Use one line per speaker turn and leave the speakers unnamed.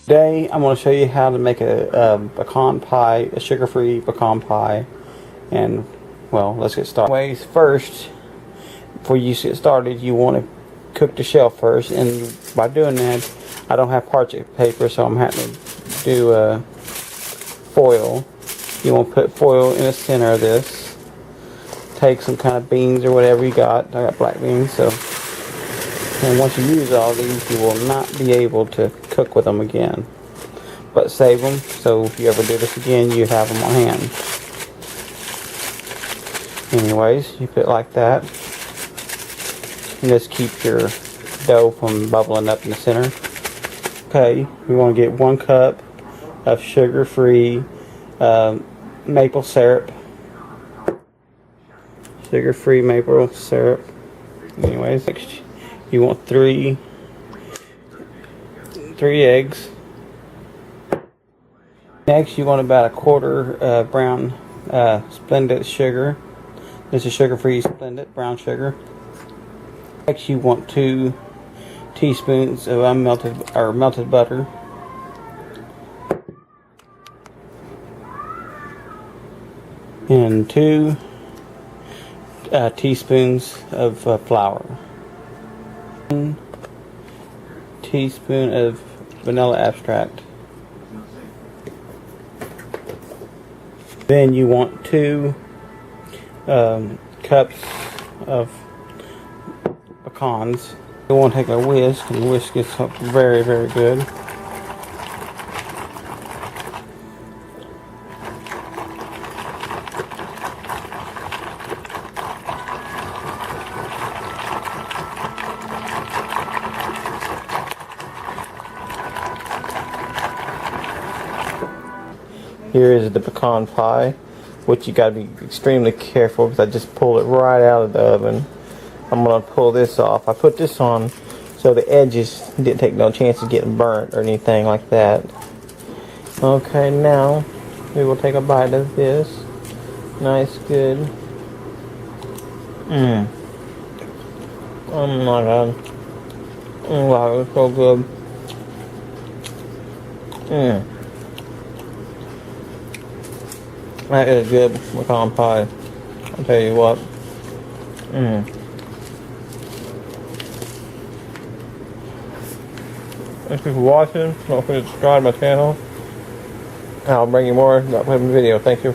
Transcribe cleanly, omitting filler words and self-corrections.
Today I'm going to show you how to make a pecan pie, a sugar-free pecan pie. And well, let's get started. First, before you get started, you want to cook the shell first, and by doing that, I don't have parchment paper, so I'm having to do foil. You want to put foil in the center of this. Take some kind of beans or whatever you got. I got black beans, so. And once you use all these, you will not be able to cook with them again. But save them, so if you ever do this again, you have them on hand. Anyways, you put it like that. And just keep your dough from bubbling up in the center. Okay, we want to get 1 cup of sugar-free maple syrup. Sugar-free maple syrup. Anyways, next you want 3 eggs. Next, you want about 1/4 brown splendid sugar. This is sugar-free splendid brown sugar. Next, you want 2 teaspoons of melted butter. And 2 teaspoons of flour. 1 teaspoon of vanilla extract. Then you want 2 cups of pecans. You want to take a whisk, and the whisk gets very, very good. Here is the pecan pie, which you got to be extremely careful because I just pulled it right out of the oven. I'm going to pull this off. I put this on so the edges didn't take no chance of getting burnt or anything like that. Okay, now we will take a bite of this. Nice, good. Oh my god. Oh wow, it's so good. That is good pecan pie. I'll tell you what. Thank you for watching. Don't forget to subscribe to my channel. I'll bring you more upcoming video. Thank you.